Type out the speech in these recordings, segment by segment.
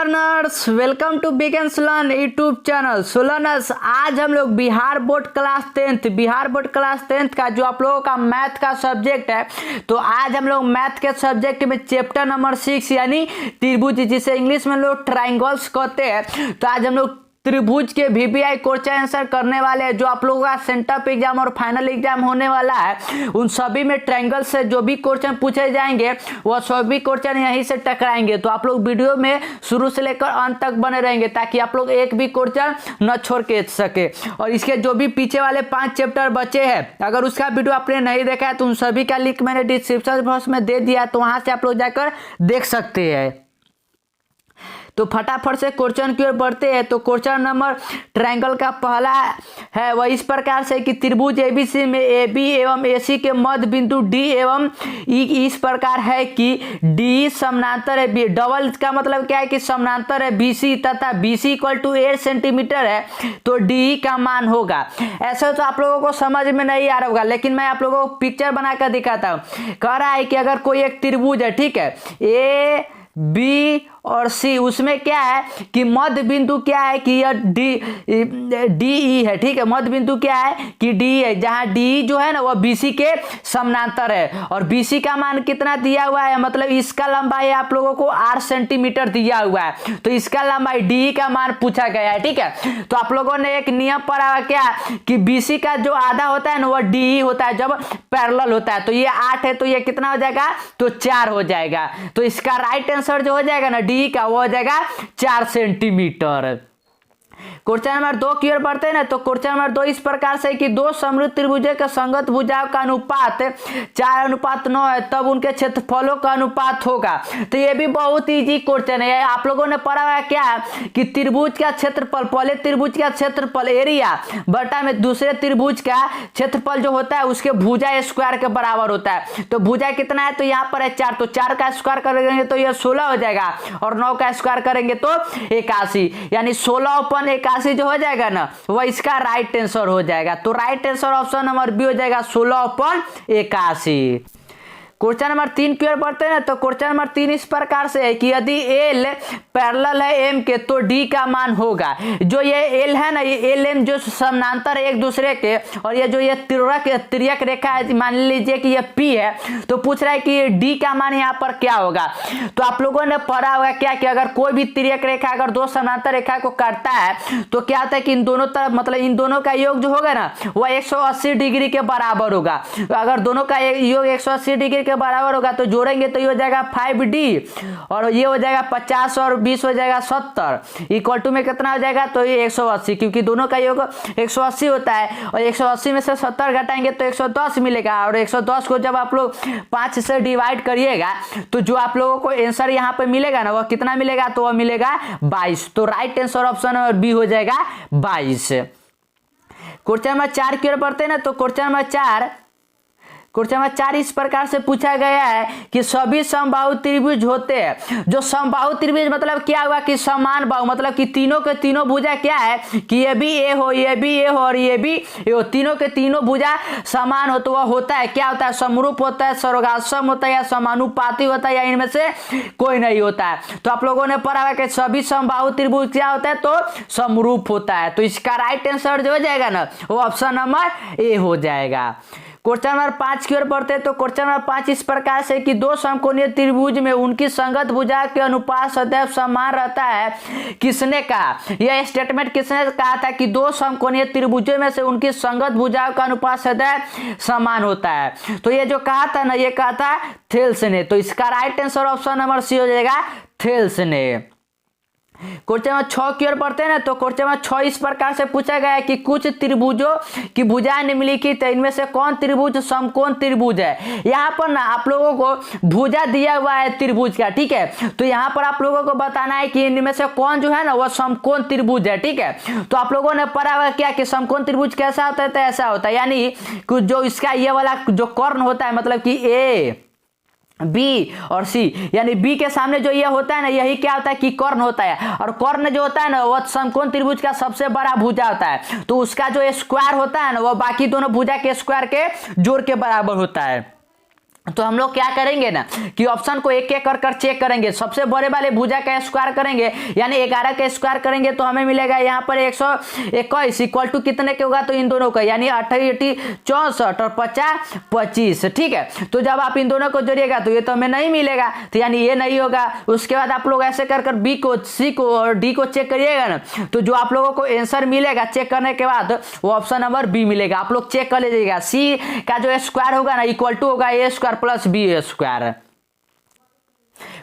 Learners, welcome to big and learn YouTube channel. So learners, आज हम लोग Bihar board class tenth का जो आप लोगों का मैथ का सब्जेक्ट है, तो आज हम लोग मैथ के सब्जेक्ट में चैप्टर नंबर 6 यानी त्रिभुज, जिसे इंग्लिश में लोग ट्राइंगल्स कहते हैं, तो आज हम लोग त्रिभुज के वीपीआई क्वेश्चन आंसर करने वाले हैं। जो आप लोगों का सेंटर एग्जाम और फाइनल एग्जाम होने वाला है, उन सभी में ट्रायंगल से जो भी क्वेश्चन पूछे जाएंगे वह सभी क्वेश्चन यहीं से टकराएंगे। तो आप लोग वीडियो में शुरू से लेकर अंत तक बने रहेंगे ताकि आप लोग एक भी क्वेश्चन न छोड़ के सके। और इसके जो भी पीछे वाले 5 चैप्टर बचे हैं, अगर उसका वीडियो आपने नहीं देखा है तो उन सभी का लिंक मैंने डिस्क्रिप्शन बॉक्स में दे दिया है, तो वहां से आप लोग जाकर देख सकते हैं। तो फटाफट से क्वेश्चन की ओर बढ़ते हैं। तो क्वेश्चन नंबर ट्रायंगल का पहला है वह इस प्रकार से कि त्रिभुज एबीसी में एबी एवं एसी के मध्य बिंदु डी एवं ई इस प्रकार है कि डी समानांतर है बी। डबल का मतलब क्या है कि समानांतर है बीसी तथा बीसी इक्वल टू 8 सेंटीमीटर है, तो डी का मान होगा। ऐसा तो आप लोगों को समझ में नहीं आ रहा होगा, लेकिन मैं आप लोगों को पिक्चर बनाकर दिखाता हूँ। कह रहा है कि अगर कोई एक त्रिभुज है, ठीक है, ए बी और सी, उसमें क्या है कि मध्य बिंदु क्या है कि यह डी ई है, ठीक है। मध्य बिंदु क्या है कि डी है, जहां डी जो है ना वह बीसी के समानांतर है। और बीसी का मान कितना दिया हुआ है, मतलब इसका लंबाई आप लोगों को 8 सेंटीमीटर दिया हुआ है, तो इसका लंबाई डी का मान पूछा गया है, ठीक है। तो आप लोगों ने एक नियम पढ़ा हुआ क्या कि बीसी का जो आधा होता है ना वह डी होता है जब पैरेलल होता है। तो ये 8 है, तो ये कितना हो जाएगा, तो 4 हो जाएगा। तो इसका राइट आंसर जो हो जाएगा ना डी का, वो हो जाएगा 4 सेंटीमीटर। क्वेश्चन नंबर 2 की ओर बढ़ते हैं ना। तो क्वेश्चन नंबर 2 इस प्रकार से कि दो समरूप त्रिभुजों के संगत भुजाओं का अनुपात 4:9 है, तब उनके क्षेत्रफलों का अनुपात होगा। तो ये भी बहुत इजी क्वेश्चन है। आप लोगों ने पढ़ा हुआ क्या कि त्रिभुज का क्षेत्रफल, पहले त्रिभुज का क्षेत्रफल एरिया बटा में दूसरे त्रिभुज का क्षेत्रफल जो होता है उसके भुजा स्क्वायर के बराबर होता है। तो भुजा कितना है, तो यहाँ पर है 4, तो 4 का स्क्वायर करेंगे तो यह 16 हो जाएगा, और 9 का स्क्वायर करेंगे तो 81, यानी 16/81 जो हो जाएगा ना वह इसका राइट आंसर हो जाएगा। तो right answer option number B हो जाएगा 16/81। क्वेश्चन नंबर 3 की ओर बढ़ते हैं ना। तो क्वेश्चन नंबर 3 इस प्रकार से है कि यदि एल पैरेलल है एम के, तो डी का मान होगा। जो ये एल है ना, ये एल एम जो समानांतर है एक दूसरे के, और ये जो ये तिर्यक रेखा है, मान लीजिए कि ये पी है, तो पूछ रहा है कि डी का मान यहाँ पर क्या होगा। तो आप लोगों ने पढ़ा होगा क्या कि अगर कोई भी तिर्यक रेखा अगर दो समानांतर रेखा को काटता है तो क्या होता है कि इन दोनों तरफ, मतलब इन दोनों का योग जो होगा ना वह 180 डिग्री के बराबर होगा। अगर दोनों का योग 180 डिग्री के बराबर होगा तो जोड़ेंगे तो ये हो जाएगा 5D, और ये हो जाएगा 50 और 20 हो जाएगा 70, इक्वल टू में कितना हो जाएगा, तो ये 180, क्योंकि दोनों का योग 180 होता है, और 180 में से 70 घटाएंगे तो 110 मिलेगा। और 110 को जब आप लोग 5 से डिवाइड करिएगा तो जो आप लोगों को आंसर यहाँ पे मिलेगा ना वह कितना मिलेगा, तो वह मिलेगा 22। तो right answer option number B हो जाएगा 22। क्वेश्चन नंबर 4 की ओर बढ़ते हैं ना। तो क्वेश्चन नंबर 4 इस प्रकार से पूछा गया है कि सभी समबाहु त्रिभुज होते हैं। जो समबाहु त्रिभुज मतलब क्या हुआ कि समान बाहु, मतलब कि तीनों के तीनों भुजा क्या है कि ये भी ए हो, ये भी ए हो और ये भी ए हो, तीनों के तीनों भुजा समान हो, तो वह होता है क्या होता है, समरूप होता है, सर्वगासम होता है, या समानुपाती होता है, या इनमें से कोई नहीं होता है। तो आप लोगों ने पढ़ा है कि सभी समबाहु त्रिभुज क्या होता है, तो समरूप होता है। तो इसका राइट आंसर जो हो जाएगा ना वो ऑप्शन नंबर ए हो जाएगा। क्वेश्चन नंबर 5 की ओर बढ़ते हैं। तो क्वेश्चन नंबर 5 इस प्रकार से कि दो समकोणीय त्रिभुज में उनकी संगत भुजा के अनुपात सदैव समान रहता है, किसने कहा। यह स्टेटमेंट किसने कहा था कि दो समकोणीय त्रिभुजों में से उनकी संगत भुजाओं का अनुपात सदैव समान होता है। तो ये जो कहा था ना, ये कहा था थेल्स ने। तो इसका right answer option number C हो जाएगा थेल्स ने। क्वेश्चन नंबर 6 की ओर बढ़ते हैं ना। तो क्वेश्चन नंबर 6 इस प्रकार से पूछा गया है कि कुछ त्रिभुजों की भुजाएं निम्नलिखित है, इनमें से कौन त्रिभुज समकोण त्रिभुज है। यहाँ पर ना आप लोगों को भुजा दिया हुआ है त्रिभुज का, ठीक है। तो यहाँ पर आप लोगों को बताना है कि इनमें से कौन जो है ना वह समकोण त्रिभुज है, ठीक है। तो आप लोगों ने पढ़ा हुआ क्या कि समकोण त्रिभुज कैसा होता है, तो ऐसा होता है, यानी जो इसका ये वाला जो कर्ण होता है, मतलब कि ए बी और सी, यानी बी के सामने जो ये होता है ना यही क्या होता है कि कर्ण होता है। और कर्ण जो होता है ना वह समकोण त्रिभुज का सबसे बड़ा भुजा होता है। तो उसका जो स्क्वायर होता है ना वह बाकी दोनों भुजा के स्क्वायर के जोड़ के बराबर होता है। तो हम लोग क्या करेंगे ना कि ऑप्शन को एक एक कर चेक करेंगे। सबसे बड़े वाले भुजा का स्क्वायर करेंगे यानी 11 का स्क्वायर करेंगे तो हमें मिलेगा यहाँ पर 121 इक्वल टू कितने के होगा, तो इन दोनों का यानी 88 64 और 50 25। ठीक है, तो जब आप इन दोनों को जोड़िएगा तो ये तो हमें नहीं मिलेगा, तो यानी ये नहीं होगा। उसके बाद आप लोग ऐसे कर बी को, सी को और डी को चेक करिएगा ना, तो जो आप लोगों को आंसर मिलेगा चेक करने के बाद वो ऑप्शन नंबर बी मिलेगा। आप लोग चेक कर लीजिएगा, सी का जो स्क्वायर होगा ना इक्वल टू होगा A square plus B square.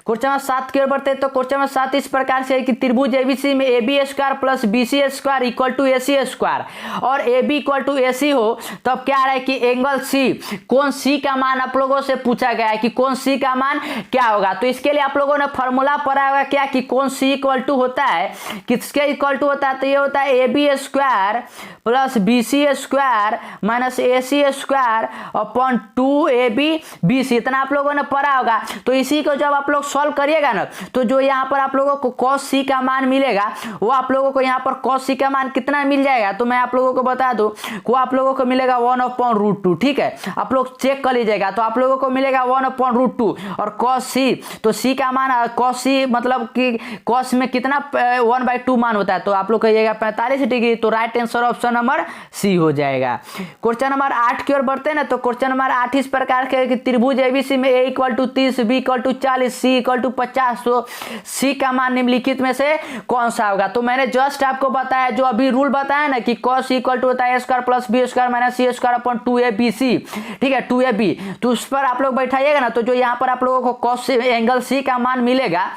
Question number 7 की ओर बढ़ते हैं। तो क्वेश्चन नंबर 7 इस प्रकार से है कि त्रिभुज एबीसी में AB square plus BC square equal to AC square और AB इक्वल टू AC हो, तब क्या आ रहा है कि एंगल C, कौन C का मान आप लोगों से पूछा गया है कि कौन C का मान क्या होगा। तो इसके लिए आप लोगों ने फॉर्मूला पढ़ा होगा क्या कि कौन C इक्वल टू होता है, किसके इक्वल टू होता है, तो ये होता है AB square plus BC square minus AC square upon 2AB BC, इतना आप लोगों ने पढ़ा होगा। तो इसी को जब आप लोग सॉल्व करिएगा ना तो जो यहाँ पर आप लोगों को cos C का मान मिलेगा वो आप लोगों को यहाँ पर cos C का मान कितना मिल जाएगा, तो मैं आप लोगों को बता दूं वो आप लोगों को मिलेगा 1/√2। ठीक है, आप लोग चेक कर लीजिएगा, तो आप लोगों को मिलेगा 1/√2 और cos C, तो C का मान cos C मतलब कि cos में कितना 1/2 मान होता है, तो आप लोग कहिएगा 45 डिग्री। तो right answer option number C हो जाएगा। क्वेश्चन नंबर 8 की ओर बढ़ते हैं ना। तो क्वेश्चन नंबर 8 इस प्रकार के कि त्रिभुज एबीसी में A equal to 30 B equal to 40 C equal to 50, तो C का मान निम्नलिखित में से कौन सा होगा। तो मैंने जस्ट आपको बताया, जो अभी रूल बताया ना कि cos इक्वल टू होता है A square plus B square minus C square upon 2ABC। ठीक है, 2AB, तो उस पर आप लोग बैठाइएगा ना, तो जो यहाँ पर आप लोगों को cos एंगल C का मान मिलेगा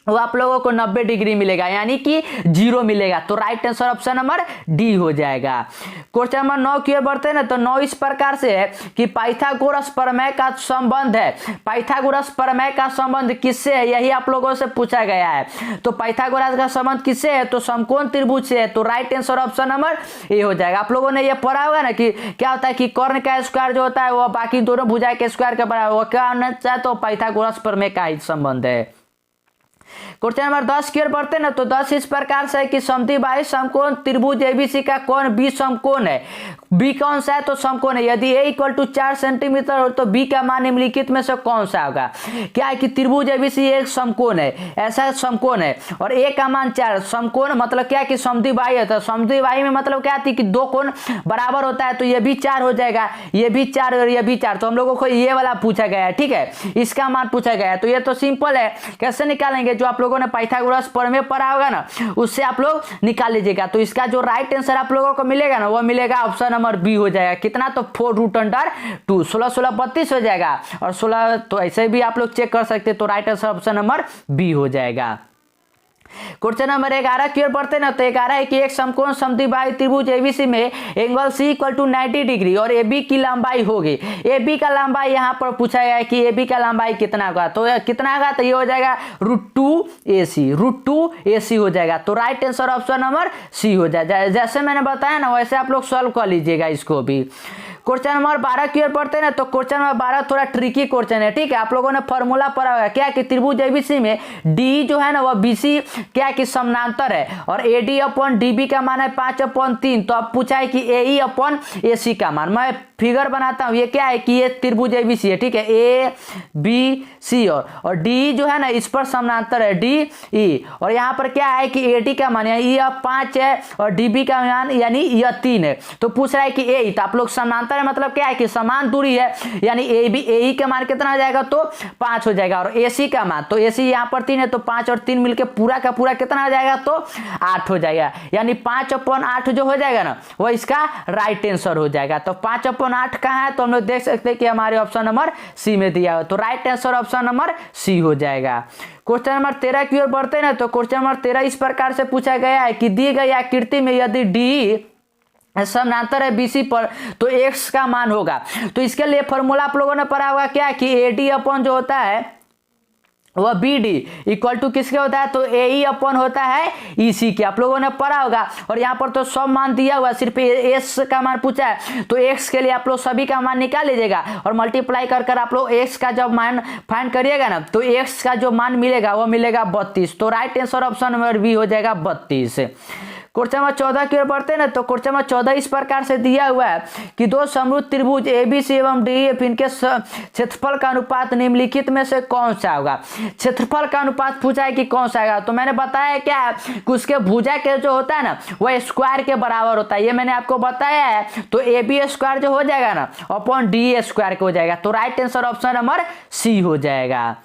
वो आप लोगों को 90 डिग्री मिलेगा यानी कि 0 मिलेगा। तो right answer option number D हो जाएगा। क्वेश्चन नंबर 9 की ओर बढ़ते हैं ना। तो 9 इस प्रकार से है कि पाइथागोरस प्रमेय का संबंध है, पाइथागोरस प्रमेय का संबंध किससे है, यही आप लोगों से पूछा गया है। तो पाइथागोरस का संबंध किससे है, तो समकोण त्रिभुज से है। तो right answer option number A हो जाएगा। आप लोगों ने ये पढ़ा होगा ना कि क्या होता है कि कर्ण का स्क्वायर जो होता है वो बाकी दोनों भुजाएं के स्क्वायर के बराबर, वो क्या होना चाहिए, तो पाइथागोरस प्रमेय का ही संबंध है। क्वेश्चन नंबर 10 की ओर बढ़ते हैं ना। तो 10 इस प्रकार से है कि समद्विबाहु समकोण त्रिभुज एबीसी का कोण बी समकोण है। बी कौन सा है, तो समकोण है। यदि ए इक्वल टू 4 सेंटीमीटर हो तो बी का मान निम्नलिखित में से कौन सा होगा। क्या है कि त्रिभुज एबीसी एक समकोण है, ऐसा समकोण है और ए का मान 4, समकोण मतलब क्या कि समद्विबाहु है। तो समद्विबाहु में मतलब क्या थी कि दो कोण बराबर होता है, तो ये भी 4 हो जाएगा, ये भी 4 और ये भी 4। तो हम लोगों को ये वाला पूछा गया है, ठीक है, इसका मान पूछा गया है। तो ये तो सिंपल है, कैसे निकालेंगे, जो आप लोगों ने पाइथागोरस प्रमेय पढ़ा होगा ना उससे आप लोग निकाल लीजिएगा। तो इसका जो राइट आंसर आप लोगों को मिलेगा ना वो मिलेगा ऑप्शन नंबर बी हो जाएगा। कितना, तो 4√2, 16 16 32 हो जाएगा और 16, तो ऐसे भी आप लोग चेक कर सकते हैं। तो right answer option number B हो जाएगा। क्वेश्चन नंबर 11 की ओर बढ़ते ना। तो 11 है कि एक समकोण समद्विबाहु त्रिभुज एबीसी में angle C equal to 90 degree और ए बी की लंबाई होगी। ए बी का लंबाई यहाँ पर पूछा गया है कि ए बी का लंबाई कितना होगा। तो कितना होगा, तो ये हो जाएगा √2AC, √2AC हो जाएगा। तो right answer option number C हो जाएगा। जैसे मैंने बताया ना वैसे आप लोग सॉल्व कर लीजिएगा इसको भी। क्वेश्चन नंबर 12 की ओर पढ़ते हैं ना। तो क्वेश्चन नंबर 12 थोड़ा ट्रिकी क्वेश्चन है, ठीक है। आप लोगों ने फॉर्मूला पढ़ा होगा क्या कि त्रिभुज एबीसी में डी जो है ना वह बीसी क्या कि समानांतर है और एडी अपॉन डीबी का मान है 5/3। तो अब पूछा है कि एई अपॉन एसी का मान, मैं फिगर बनाता हूं। ये क्या है कि ये त्रिभुज एबीसी है, ठीक है, ए बी सी और डी जो है ना इस पर समानांतर है डी ई, और यहाँ पर क्या है कि एडी का मान यानी यह 5 है और डीबी का मान यानी यह 3 है। तो पूछ रहा है कि ए, तो आप लोग समानांतर है मतलब क्या है कि समान दूरी है, यानी ए बी ए का मान कितना हो जाएगा, तो 5 हो जाएगा। और एसी का मान, तो एसी यहाँ पर 3 है तो 5 और 3 मिलके पूरा का पूरा कितना हो जाएगा, तो 8 हो जाएगा। यानी 5/8 जो हो जाएगा ना वो इसका राइट आंसर हो जाएगा। तो 5/8 कहाँ है, तो हम लोग देख सकते हैं कि हमारे ऑप्शन नंबर सी में दिया हुआ, तो right answer option number C हो जाएगा। क्वेश्चन नंबर 13 की ओर बढ़ते हैं ना। तो क्वेश्चन नंबर 13 इस प्रकार से पूछा गया है कि दी गई आकृति में यदि डी समानांतर है बीसी पर तो एक्स का मान होगा। तो इसके लिए फॉर्मूला आप लोगों ने पढ़ा होगा क्या कि एडी अपॉन जो होता है वह बी डी इक्वल टू किसके होता है, तो ए ई अपॉन होता है ई सी के, आप लोगों ने पढ़ा होगा। और यहाँ पर तो सब मान दिया हुआ, सिर्फ एस का मान पूछा है, तो एक्स के लिए आप लोग सभी का मान निकाल लीजिएगा और मल्टीप्लाई कर कर आप लोग एक्स का जब मान फाइंड करिएगा ना तो एक्स का जो मान मिलेगा वो मिलेगा 32। तो right answer option number B हो जाएगा 32। क्वेश्चन नंबर 14 की ओर बढ़ते हैं ना, तो क्वेश्चन नंबर 14 इस प्रकार से दिया हुआ है कि दो समरूप त्रिभुज एबीसी एवं डीएफ इनके क्षेत्रफल का अनुपात निम्नलिखित में से कौन सा होगा। क्षेत्रफल का अनुपात पूछा है कि कौन सा आएगा, तो मैंने बताया क्या कि उसके भुजा के जो होता है ना वह स्क्वायर के बराबर होता है, ये मैंने आपको बताया है। तो ए बी स्क्वायर जो हो जाएगा ना अपॉन डी स्क्वायर के हो जाएगा, तो right answer option number C हो जाएगा।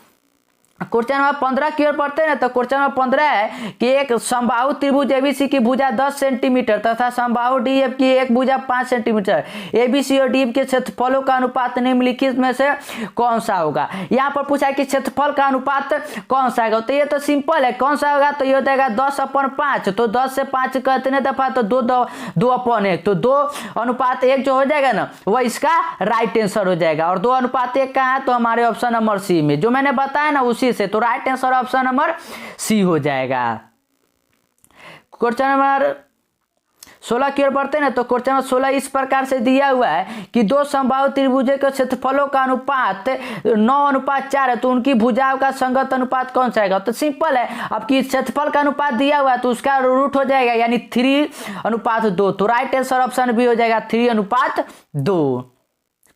क्वेश्चन नंबर 15 की ओर पढ़ते हैं ना, तो क्वेश्चन नंबर 15 है कि एक समबाहु त्रिभुज एबीसी की भुजा 10 सेंटीमीटर तथा समबाहु डीएफ की एक भुजा 5 सेंटीमीटर, एबीसी और डीएफ के क्षेत्रफलों का अनुपात निम्नलिखित में से कौन सा होगा। यहाँ पर पूछा है कि क्षेत्रफल का अनुपात कौन सा होगा, तो ये तो सिंपल है, कौन सा होगा, तो ये हो जाएगा 10/5। तो 10 से 5 कितने दफा, तो 2/1, तो 2:1 जो हो जाएगा ना वह इसका राइट आंसर हो जाएगा। और 2:1 कहाँ है, तो हमारे ऑप्शन नंबर सी में, जो मैंने बताया ना उसी से, तो right answer option number C हो जाएगा। क्वेश्चन नंबर 16 की ओर बढ़ते हैं ना, तो क्वेश्चन नंबर 16 इस प्रकार से दिया हुआ है कि दो समबाहु त्रिभुजों के क्षेत्रफलों का अनुपात 9:4 है, तो उनकी भुजाओं का संगत अनुपात कौन सा आएगा। तो सिंपल है, आपकी क्षेत्रफल का अनुपात दिया हुआ है तो उसका रूट हो जाएगा यानी 3:2, तो राइट आंसर ऑप्शन भी हो जाएगा 3:2।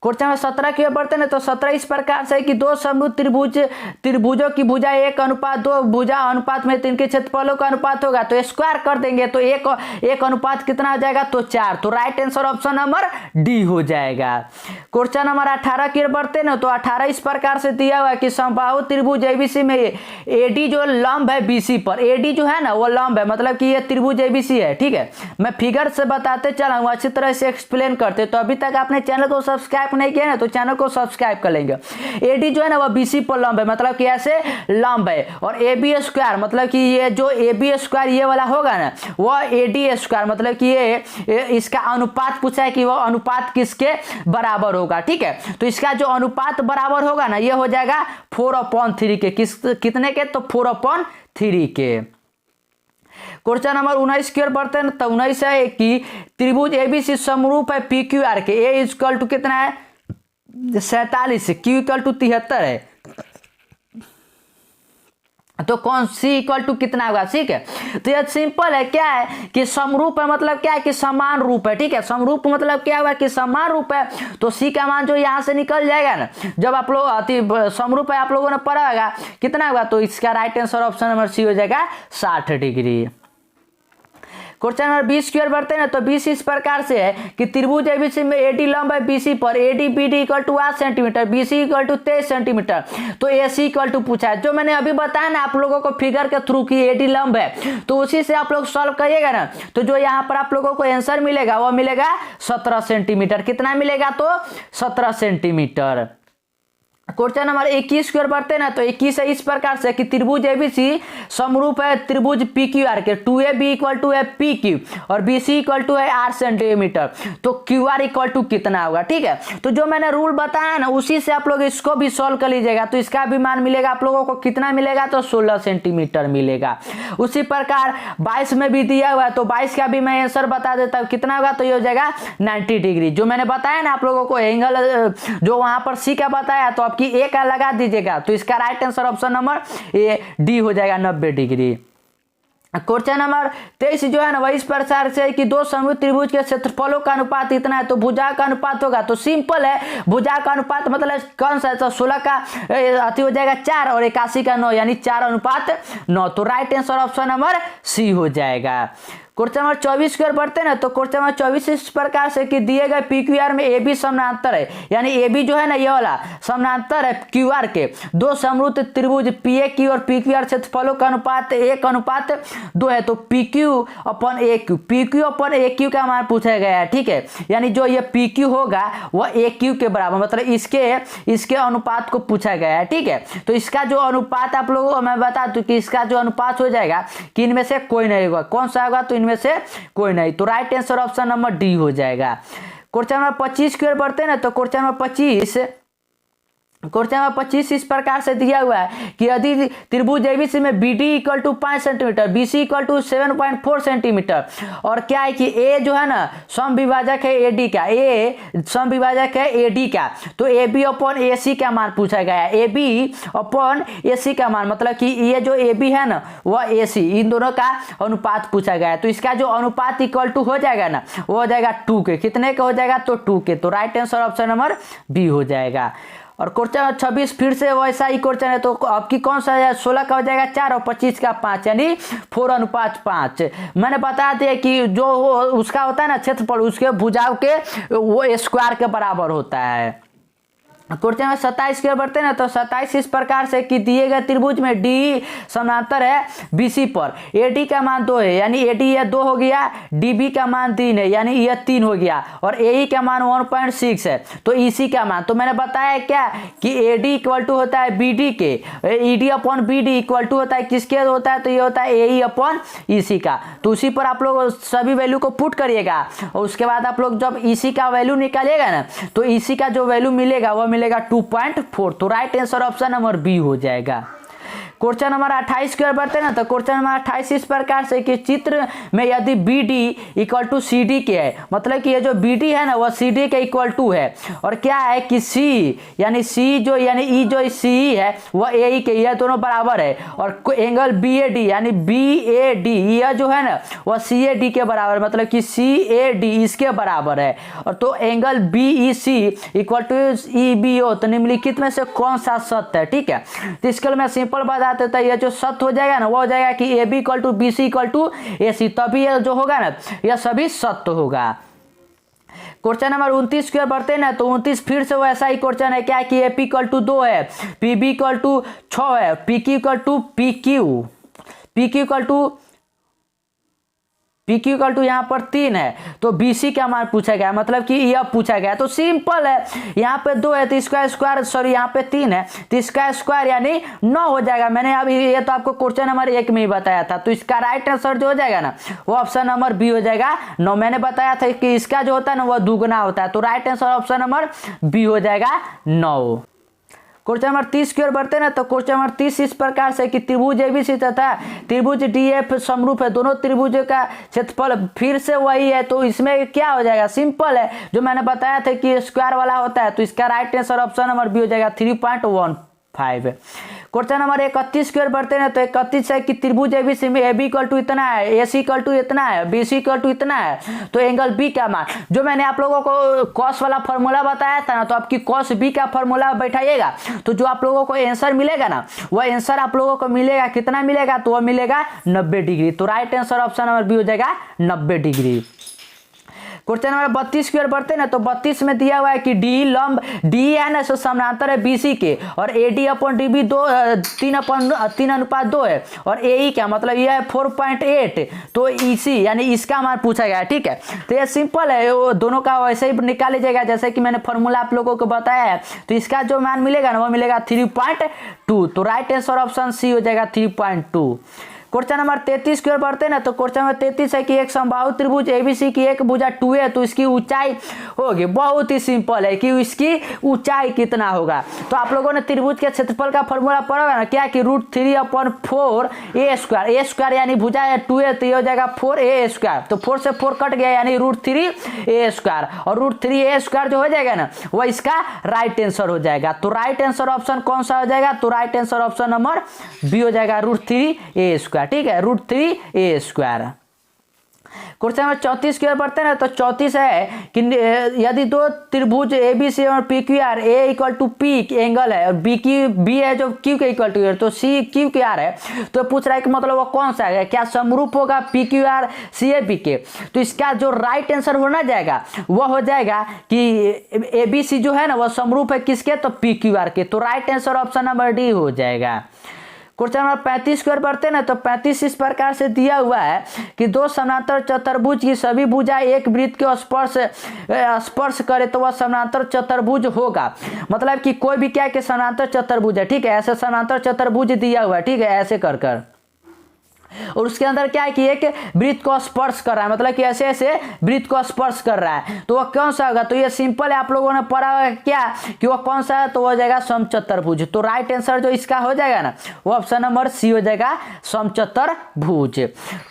क्वेश्चन नंबर 17 की ओर बढ़ते हैं तो 17 इस प्रकार से कि दो समरूप त्रिभुजों की भुजा 1:2 भुजा अनुपात में इनके क्षेत्रफलों का अनुपात होगा, तो स्क्वायर कर देंगे तो एक अनुपात कितना हो जाएगा, तो 4, तो right answer option number D हो जाएगा। क्वेश्चन नंबर 18 की ओर बढ़ते हैं तो 18 इस प्रकार से दिया हुआ है कि समबाहु त्रिभुज एबीसी में एडी जो लंब है बीसी पर, एडी जो है ना वो लंब है, मतलब कि ये त्रिभुज एबीसी है। ठीक है, मैं फिगर से बताते चलाऊंगा, अच्छी तरह से एक्सप्लेन करते। तो अभी तक आपने चैनल को सब्सक्राइब नहीं किया ना तो चैनल को सब्सक्राइब कर लेंगे। एडी जो है ना वह बीसी पर लंब है, मतलब कि ऐसे लंब है, और ए बी स्क्वायर मतलब कि ये जो ए बी स्क्वायर ये वाला होगा ना वह एडी स्क्वायर, मतलब कि ये इसका अनुपात पूछा है कि वह अनुपात किसके बराबर होगा। ठीक है, तो इसका जो अनुपात बराबर होगा ना ये हो जाएगा 4/3 के, कितने के, तो 4/3 के। क्वेश्चन नंबर 19 की ओर बढ़ते हैं तो 19 है कि त्रिभुज एबीसी समरूप है पी क्यू आर के, ए इक्वल टू कितना है 47, क्यू इक्वल टू 73 है, तो कौन सी इक्वल टू कितना होगा। ठीक है, तो ये सिंपल है, क्या है कि समरूप है, मतलब क्या है कि समान रूप है। ठीक है, समरूप मतलब क्या हुआ कि समान रूप है, तो सी का मान जो यहां से निकल जाएगा ना, जब आप लोग समरूप है आप लोगों ने पढ़ा होगा कितना होगा, तो इसका right answer option number C हो जाएगा 60 डिग्री। क्वेश्चन नंबर 20 की ओर बढ़ते हैं ना, तो 20 इस प्रकार से है कि त्रिभुज एबीसी में एडी लंब है बीसी पर, AD BD equal to 8 centimetre, BC equal to 23 centimetre, तो एसी इक्वल टू पूछा है। जो मैंने अभी बताया ना आप लोगों को फिगर के थ्रू की एडी लंब है, तो उसी से आप लोग सॉल्व करिएगा ना, तो जो यहाँ पर आप लोगों को आंसर मिलेगा वो मिलेगा 17 सेंटीमीटर। कितना मिलेगा, तो 17 सेंटीमीटर। क्वेश्चन नंबर 21 की ओर बढ़ते हैं ना, तो 21 है इस प्रकार से कि त्रिभुज एबीसी समरूप है त्रिभुज पी क्यू आर के, 2AB इक्वल टू है पी क्यू और BC इक्वल टू है 8 सेंटीमीटर, तो क्यू आर इक्वल टू कितना होगा। ठीक है, तो जो मैंने रूल बताया ना उसी से आप लोग इसको भी सॉल्व कर लीजिएगा, तो इसका भी मान मिलेगा आप लोगों को कितना मिलेगा, तो 16 सेंटीमीटर मिलेगा। उसी प्रकार 22 में भी दिया हुआ है, तो 22 का भी मैं आंसर बता देता हूँ कितना होगा, तो ये हो जाएगा 90 डिग्री। जो मैंने बताया ना आप लोगों को एंगल जो वहां पर सी का बताया, तो आपकी ए का लगा दीजिएगा, तो इसका right answer option number A D हो जाएगा 90 डिग्री। क्वेश्चन नंबर 23 जो है ना वही इस प्रकार से कि दो समरूप त्रिभुज के क्षेत्रफलों का अनुपात इतना है, तो भुजा का अनुपात होगा, तो सिंपल है, भुजा का अनुपात मतलब कौन सा है, तो 16 का अति हो जाएगा 4 और 81 का 9 यानी 4:9, तो right answer option number C हो जाएगा। क्वेश्चन नंबर 24 की ओर बढ़ते हैं ना, तो क्वेश्चन नंबर 24 इस प्रकार से कि दिए गए पी क्यू आर में ए बी समानांतर है, यानी ए बी जो है ना ये वाला समानांतर है क्यू आर के, दो समरूप त्रिभुज पी ए क्यू और पी क्यू आर क्षेत्रफलों का अनुपात 1:2 है, तो पी क्यू अपन ए क्यू, पी क्यू अपन ए क्यू का मान पूछा गया है। ठीक है, यानी जो ये पी क्यू होगा वह ए क्यू के बराबर, मतलब इसके अनुपात को पूछा गया है। ठीक है, तो इसका जो अनुपात आप लोगों को मैं बता दूं कि इसका जो अनुपात हो जाएगा कि इनमें से कोई नहीं होगा, कौन सा होगा, तो इनमें से कोई नहीं, तो right answer option number D हो जाएगा। क्वेश्चन नंबर 25 की ओर बढ़ते हैं ना, तो क्वेश्चन नंबर 25 क्वेश्चन नंबर 25 इस प्रकार से दिया हुआ है कि यदि त्रिभुज एबीसी में B D equal to 5 centimetre, B C equal to 7.4 centimetre, और क्या है कि ए जो है ना समविभाजक है ए डी का, ए समविभाजक है ए डी का, तो ए बी अपॉन ए सी का मान पूछा गया है। ए बी अपॉन ए सी का मान मतलब कि ये जो ए बी है ना वह ए सी, इन दोनों का अनुपात पूछा गया है। तो इसका जो अनुपात इक्वल टू हो जाएगा ना वो हो जाएगा 2 के। कितने का हो जाएगा? तो 2 के। तो right answer option number B हो जाएगा। और क्वेश्चन 26 फिर से वैसा ही क्वेश्चन है, तो आपकी कौन सा है? 16 का हो जाएगा 4 और 25 का 5, यानी 4:5। मैंने बता दिया कि जो उसका होता है ना क्षेत्रफल, उसके भुजाओं के वो स्क्वायर के बराबर होता है। क्वेश्चन में 27 की ओर बढ़ते हैं ना, तो 27 इस प्रकार से कि दिए गए त्रिभुज में डी समानांतर है बीसी पर, एडी का मान 2 है यानी एडी ये 2 हो गया, डीबी का मान 3 है यानी ये 3 हो गया, और एई का मान 1.6 है, तो ईसी का मान, तो मैंने बताया क्या कि एडी इक्वल टू होता है बीडी के, ED upon BD equal to होता है किसके होता है? तो ये होता है एई अपॉन ईसी का। तो उसी पर आप लोग सभी वैल्यू को पुट करिएगा, और उसके बाद आप लोग जब ईसी का वैल्यू निकालिएगा ना तो ईसी का जो वैल्यू मिलेगा वो मिलेगा 2.4। तो right answer option number B हो जाएगा। क्वेश्चन नंबर 28 की ओर बढ़ते हैं ना, तो क्वेश्चन नंबर 28 इस प्रकार से कि चित्र में यदि B D equal to C D के है, मतलब कि ये जो बी डी है ना वह सी डी के इक्वल टू है, और क्या है कि सी यानी सी जो यानी ई जो सी है वह ए ई के, यह दोनों बराबर है, और एंगल बी ए डी यानी बी ए डी यह जो है ना वह सी ए डी के बराबर, मतलब कि सी ए डी इसके बराबर है, और तो angle B E C equal to E B O, तो निम्नलिखित में से कौन सा सत्य है? ठीक है, तो इसके लिए मैं सिंपल बता देता है, ये जो सत्य हो जाएगा ना वो हो जाएगा कि A B equal to B C equal to A C, तभी ये जो होगा ना यह सभी सत्य होगा। क्वेश्चन नंबर 29 की ओर बढ़ते हैं ना, तो 29 फिर से वैसा ही क्वेश्चन है, क्या कि ए पी इक्वल टू 2 है, पी बी इक्वल टू 6 है, P Q equal to P Q, P Q equal to PQ equal to यहाँ पर 3 है, तो BC का मान पूछा गया, मतलब कि यह पूछा गया। तो सिंपल है, यहाँ पे 2 है तो इसका स्क्वायर, सॉरी यहाँ पे 3 है तो इसका स्क्वायर यानी 9 हो जाएगा। मैंने अभी ये तो आपको क्वेश्चन नंबर 1 में ही बताया था, तो इसका राइट आंसर जो हो जाएगा ना वो ऑप्शन नंबर बी हो जाएगा 9। मैंने बताया था कि इसका जो होता है ना वह दुगना होता है, तो right answer option number B हो जाएगा 9। क्वेश्चन नंबर 30 की ओर बढ़ते हैं ना, तो क्वेश्चन नंबर 30 इस प्रकार से कि त्रिभुज एबीसी तथा त्रिभुज डीएफ समरूप है, दोनों त्रिभुजों का क्षेत्रफल फिर से वही है, तो इसमें क्या हो जाएगा? सिंपल है, जो मैंने बताया था कि स्क्वायर वाला होता है, तो इसका right answer option number B हो जाएगा 3.15। क्वेश्चन नंबर 31 की ओर बढ़ते हैं, तो 31 है कि त्रिभुज एबीसी में ए बी इक्वल टू इतना है, ए सी इक्वल टू इतना है, बी सी इक्वल टू इतना है, तो एंगल बी का मान, जो मैंने आप लोगों को कॉस वाला फॉर्मूला बताया था ना, तो आपकी कॉस बी का फॉर्मूला बैठाइएगा, तो जो आप लोगों को आंसर मिलेगा ना वह आंसर आप लोगों को मिलेगा कितना मिलेगा? तो वह मिलेगा 90 डिग्री। तो right answer option number B हो जाएगा 90 डिग्री। क्वेश्चन नंबर 32 की ओर बढ़ते हैं ना, तो 32 में दिया हुआ है कि डी लंब डी है ना सो समानांतर है बीसी के, और A D upon D B 3:2 है, और ए ई क्या मतलब यह है 4.8, तो इसी यानी इसका मान पूछा गया है। ठीक है, तो ये सिंपल है, वो दोनों का वैसे ही निकाले जाएगा जैसे कि मैंने फॉर्मूला आप लोगों को बताया है, तो इसका जो मान मिलेगा ना वो मिलेगा 3.2। तो राइट आंसर ऑप्शन सी हो जाएगा 3.2। क्वेश्चन नंबर 33 की ओर बढ़ते हैं ना, तो क्वेश्चन नंबर 33 है कि एक समबाहु त्रिभुज एबीसी की एक भुजा 2 है, तो इसकी ऊंचाई होगी, बहुत ही सिंपल है कि इसकी ऊंचाई कितना होगा। तो आप लोगों ने त्रिभुज के क्षेत्रफल का फॉर्मूला पढ़ा होगा ना, क्या कि √3/4 ए स्क्वायर, ए स्क्वायर यानी भुजा है 2 है तो ये हो जाएगा 4a स्क्वायर, तो 4 से 4 कट गया यानी √3a स्क्वायर, और √3a स्क्वायर जो हो जाएगा ना वह इसका राइट आंसर हो जाएगा। तो राइट आंसर ऑप्शन कौन सा हो जाएगा? तो right answer option number B हो जाएगा √3a स्क्वायर। ठीक है, √3a स्क्वायर। क्वेश्चन नंबर 34 की ओर बढ़ते हैं ना, तो 34 है कि यदि दो त्रिभुज ए बी सी और P Q R, A equal to P angle है और बी क्यू बी है जो क्यू के इक्वल टू है, तो सी क्यू के आर है, तो पूछ रहा है कि मतलब वो कौन सा है, क्या समरूप होगा P Q R C A B के? तो इसका जो राइट आंसर होना जाएगा वह हो जाएगा कि ए बी सी जो है ना वह समरूप है किसके? तो पी क्यू आर के। तो right answer option number D हो जाएगा। क्वेश्चन नंबर 35 की ओर बढ़ते हैं ना, तो 35 इस प्रकार से दिया हुआ है कि दो समानांतर चतुर्भुज की सभी भुजा एक वृत्त के स्पर्श करे तो वह समानांतर चतुर्भुज होगा। मतलब कि कोई भी क्या कि समानांतर चतुर्भुज है, ठीक है, ऐसे समानांतर चतुर्भुज दिया हुआ है, ठीक है, ऐसे कर और उसके अंदर क्या है कि एक वृत्त को स्पर्श कर रहा है, मतलब कि ऐसे ऐसे वृत्त को स्पर्श कर रहा है, तो वह कौन सा होगा? तो ये सिंपल है, आप लोगों ने पढ़ा होगा क्या कि वह कौन सा है, तो वो हो जाएगा समचतुर्भुज। तो राइट आंसर जो इसका हो जाएगा ना वो ऑप्शन नंबर सी हो जाएगा, समचतुर्भुज।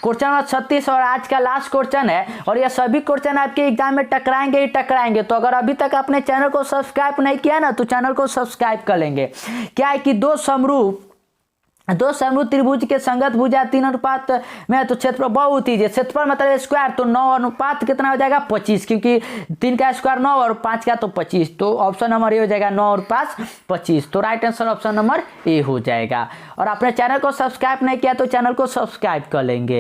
क्वेश्चन नंबर 36 और आज का लास्ट क्वेश्चन है, और ये सभी क्वेश्चन आपके एग्जाम में टकराएंगे ही टकराएंगे। तो अगर अभी तक आपने चैनल को सब्सक्राइब नहीं किया ना तो चैनल को सब्सक्राइब कर लेंगे। क्या है कि दो समरूप त्रिभुज के संगत भुजा 3 अनुपात में, तो क्षेत्रफल बहुत ही क्षेत्रफल मतलब स्क्वायर, तो 9 अनुपात कितना हो जाएगा 25, क्योंकि 3 का स्क्वायर 9 और 5 का तो 25, तो ऑप्शन नंबर ए हो जाएगा 9 और 5 25। तो right answer option number A हो जाएगा। और अपने चैनल को सब्सक्राइब नहीं किया तो चैनल को सब्सक्राइब कर लेंगे।